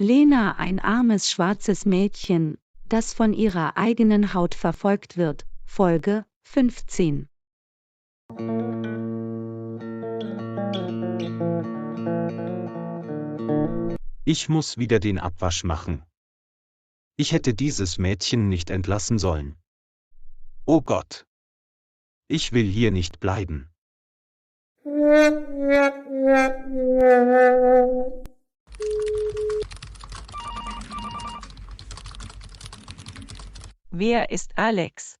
Lena, ein armes schwarzes Mädchen, das von ihrer eigenen Haut verfolgt wird, Folge 15. Ich muss wieder den Abwasch machen. Ich hätte dieses Mädchen nicht entlassen sollen. Oh Gott! Ich will hier nicht bleiben. Wer ist Alex?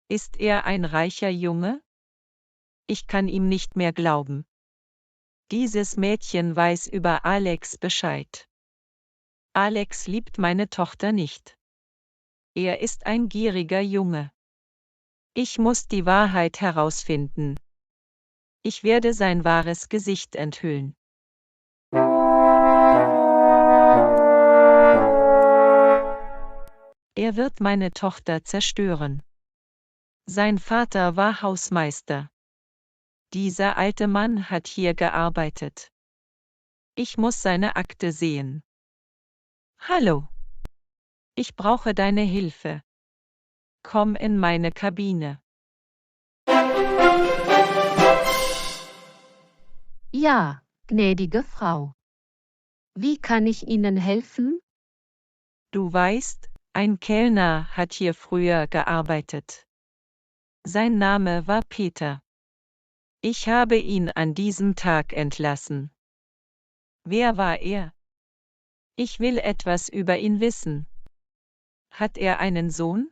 Ist er ein reicher Junge? Ich kann ihm nicht mehr glauben. Dieses Mädchen weiß über Alex Bescheid. Alex liebt meine Tochter nicht. Er ist ein gieriger Junge. Ich muss die Wahrheit herausfinden. Ich werde sein wahres Gesicht enthüllen. Er wird meine Tochter zerstören. Sein Vater war Hausmeister. Dieser alte Mann hat hier gearbeitet. Ich muss seine Akte sehen. Hallo. Ich brauche deine Hilfe. Komm in meine Kabine. Ja, gnädige Frau. Wie kann ich Ihnen helfen? Du weißt, ein Kellner hat hier früher gearbeitet. Sein Name war Peter. Ich habe ihn an diesem Tag entlassen. Wer war er? Ich will etwas über ihn wissen. Hat er einen Sohn?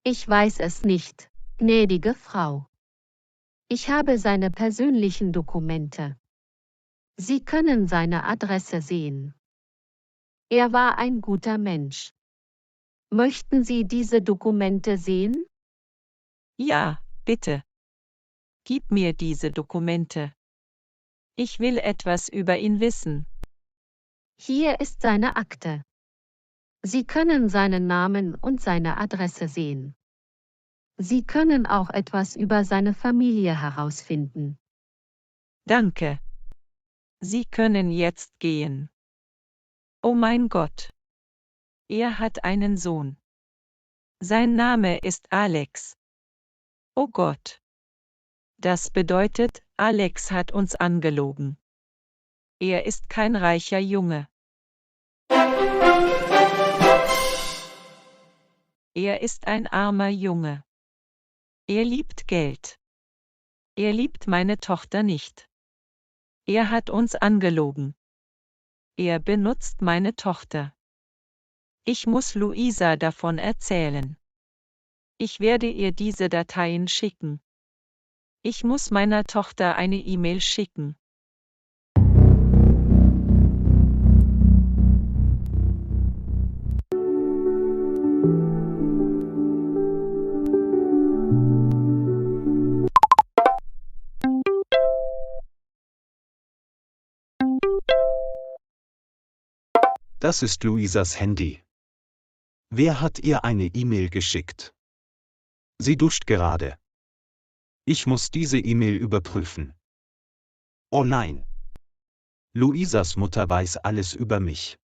Ich weiß es nicht, gnädige Frau. Ich habe seine persönlichen Dokumente. Sie können seine Adresse sehen. Er war ein guter Mensch. Möchten Sie diese Dokumente sehen? Ja, bitte. Gib mir diese Dokumente. Ich will etwas über ihn wissen. Hier ist seine Akte. Sie können seinen Namen und seine Adresse sehen. Sie können auch etwas über seine Familie herausfinden. Danke. Sie können jetzt gehen. Oh mein Gott. Er hat einen Sohn. Sein Name ist Alex. Oh Gott. Das bedeutet, Alex hat uns angelogen. Er ist kein reicher Junge. Er ist ein armer Junge. Er liebt Geld. Er liebt meine Tochter nicht. Er hat uns angelogen. Er benutzt meine Tochter. Ich muss Luisa davon erzählen. Ich werde ihr diese Dateien schicken. Ich muss meiner Tochter eine E-Mail schicken. Das ist Luisas Handy. Wer hat ihr eine E-Mail geschickt? Sie duscht gerade. Ich muss diese E-Mail überprüfen. Oh nein. Luisas Mutter weiß alles über mich.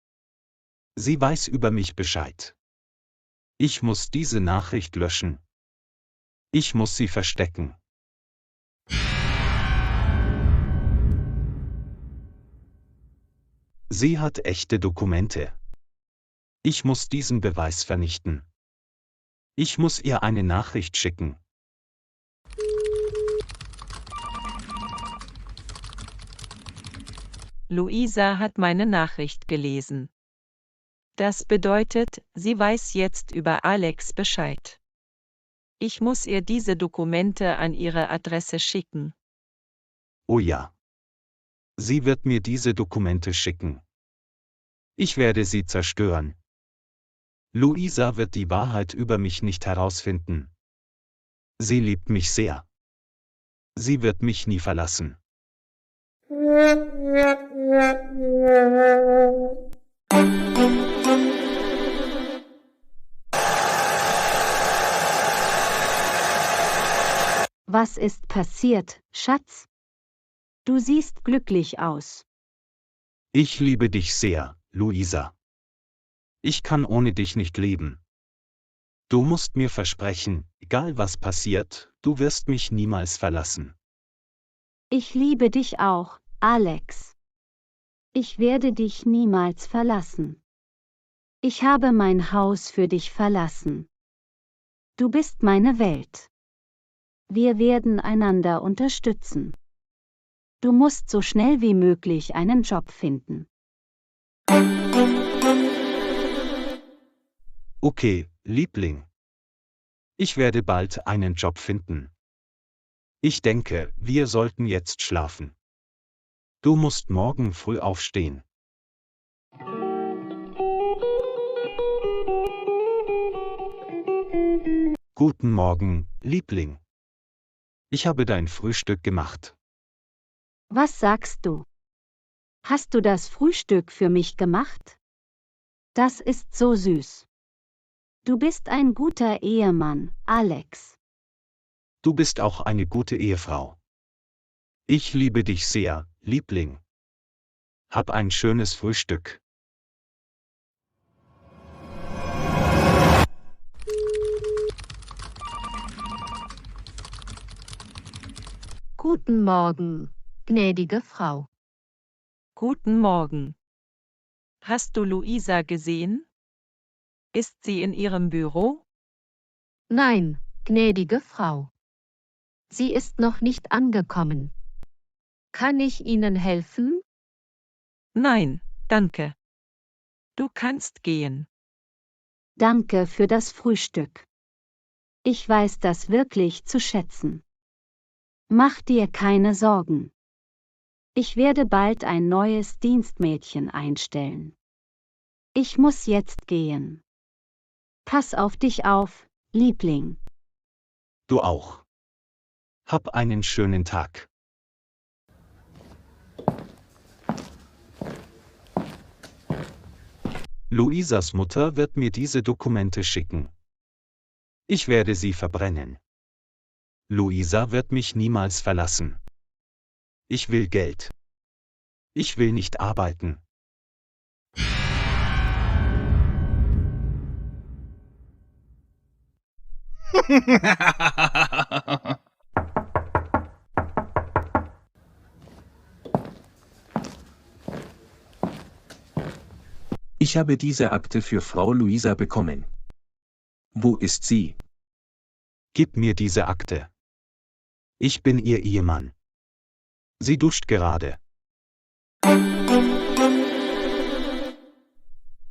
Sie weiß über mich Bescheid. Ich muss diese Nachricht löschen. Ich muss sie verstecken. Sie hat echte Dokumente. Ich muss diesen Beweis vernichten. Ich muss ihr eine Nachricht schicken. Luisa hat meine Nachricht gelesen. Das bedeutet, sie weiß jetzt über Alex Bescheid. Ich muss ihr diese Dokumente an ihre Adresse schicken. Oh ja. Sie wird mir diese Dokumente schicken. Ich werde sie zerstören. Luisa wird die Wahrheit über mich nicht herausfinden. Sie liebt mich sehr. Sie wird mich nie verlassen. Was ist passiert, Schatz? Du siehst glücklich aus. Ich liebe dich sehr, Luisa. Ich kann ohne dich nicht leben. Du musst mir versprechen, egal was passiert, du wirst mich niemals verlassen. Ich liebe dich auch, Alex. Ich werde dich niemals verlassen. Ich habe mein Haus für dich verlassen. Du bist meine Welt. Wir werden einander unterstützen. Du musst so schnell wie möglich einen Job finden. Okay, Liebling. Ich werde bald einen Job finden. Ich denke, wir sollten jetzt schlafen. Du musst morgen früh aufstehen. Guten Morgen, Liebling. Ich habe dein Frühstück gemacht. Was sagst du? Hast du das Frühstück für mich gemacht? Das ist so süß. Du bist ein guter Ehemann, Alex. Du bist auch eine gute Ehefrau. Ich liebe dich sehr, Liebling. Hab ein schönes Frühstück. Guten Morgen, gnädige Frau. Guten Morgen. Hast du Luisa gesehen? Ist sie in ihrem Büro? Nein, gnädige Frau. Sie ist noch nicht angekommen. Kann ich Ihnen helfen? Nein, danke. Du kannst gehen. Danke für das Frühstück. Ich weiß das wirklich zu schätzen. Mach dir keine Sorgen. Ich werde bald ein neues Dienstmädchen einstellen. Ich muss jetzt gehen. Pass auf dich auf, Liebling. Du auch. Hab einen schönen Tag. Luisas Mutter wird mir diese Dokumente schicken. Ich werde sie verbrennen. Luisa wird mich niemals verlassen. Ich will Geld. Ich will nicht arbeiten. Ich habe diese Akte für Frau Luisa bekommen. Wo ist sie? Gib mir diese Akte. Ich bin ihr Ehemann. Sie duscht gerade.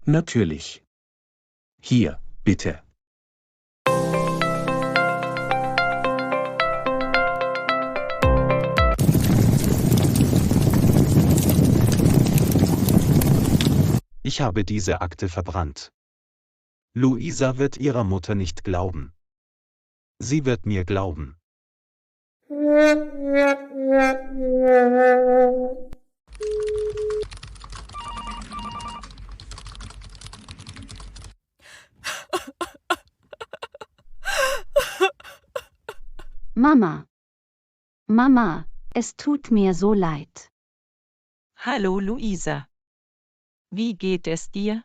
Natürlich. Hier, bitte. Ich habe diese Akte verbrannt. Luisa wird ihrer Mutter nicht glauben. Sie wird mir glauben. Mama. Mama, es tut mir so leid. Hallo Luisa. Wie geht es dir?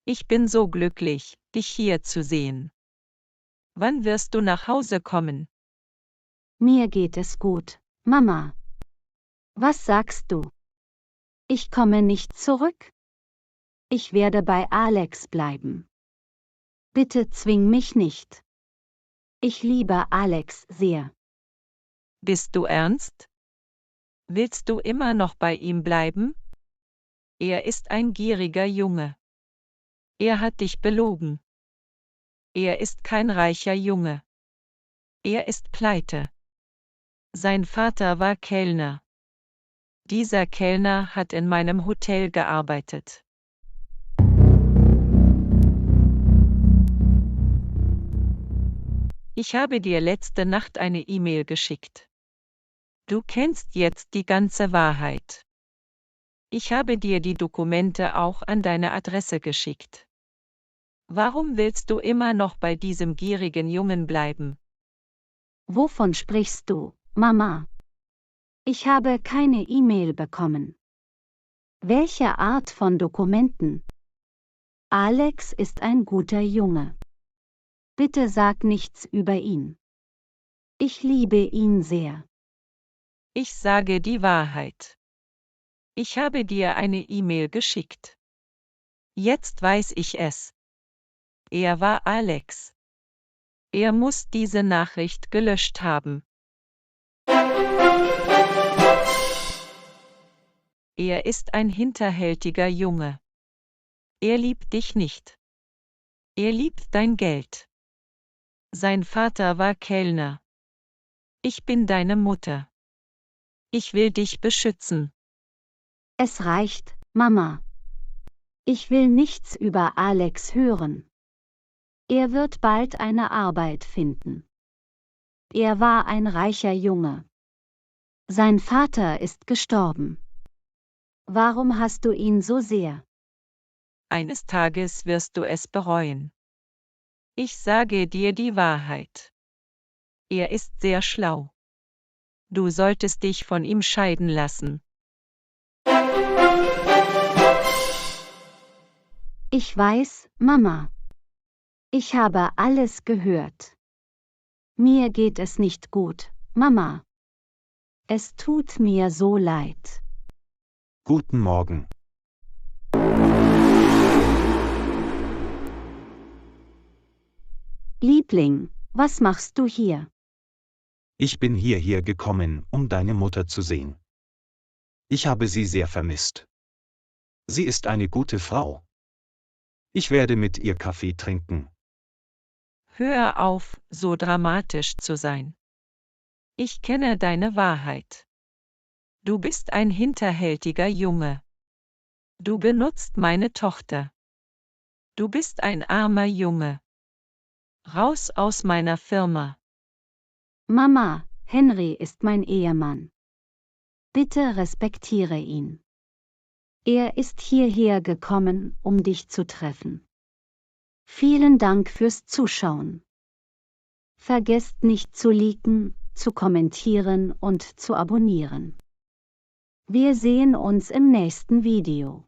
Ich bin so glücklich, dich hier zu sehen. Wann wirst du nach Hause kommen? Mir geht es gut, Mama. Was sagst du? Ich komme nicht zurück? Ich werde bei Alex bleiben. Bitte zwing mich nicht. Ich liebe Alex sehr. Bist du ernst? Willst du immer noch bei ihm bleiben? Er ist ein gieriger Junge. Er hat dich belogen. Er ist kein reicher Junge. Er ist pleite. Sein Vater war Kellner. Dieser Kellner hat in meinem Hotel gearbeitet. Ich habe dir letzte Nacht eine E-Mail geschickt. Du kennst jetzt die ganze Wahrheit. Ich habe dir die Dokumente auch an deine Adresse geschickt. Warum willst du immer noch bei diesem gierigen Jungen bleiben? Wovon sprichst du, Mama? Ich habe keine E-Mail bekommen. Welche Art von Dokumenten? Alex ist ein guter Junge. Bitte sag nichts über ihn. Ich liebe ihn sehr. Ich sage die Wahrheit. Ich habe dir eine E-Mail geschickt. Jetzt weiß ich es. Er war Alex. Er muss diese Nachricht gelöscht haben. Er ist ein hinterhältiger Junge. Er liebt dich nicht. Er liebt dein Geld. Sein Vater war Kellner. Ich bin deine Mutter. Ich will dich beschützen. Es reicht, Mama. Ich will nichts über Alex hören. Er wird bald eine Arbeit finden. Er war ein reicher Junge. Sein Vater ist gestorben. Warum hast du ihn so sehr? Eines Tages wirst du es bereuen. Ich sage dir die Wahrheit. Er ist sehr schlau. Du solltest dich von ihm scheiden lassen. Ich weiß, Mama. Ich habe alles gehört. Mir geht es nicht gut, Mama. Es tut mir so leid. Guten Morgen. Liebling, was machst du hier? Ich bin hierher gekommen, um deine Mutter zu sehen. Ich habe sie sehr vermisst. Sie ist eine gute Frau. Ich werde mit ihr Kaffee trinken. Hör auf, so dramatisch zu sein. Ich kenne deine Wahrheit. Du bist ein hinterhältiger Junge. Du benutzt meine Tochter. Du bist ein armer Junge. Raus aus meiner Firma. Mama, Henry ist mein Ehemann. Bitte respektiere ihn. Er ist hierher gekommen, um dich zu treffen. Vielen Dank fürs Zuschauen. Vergesst nicht zu liken, zu kommentieren und zu abonnieren. Wir sehen uns im nächsten Video.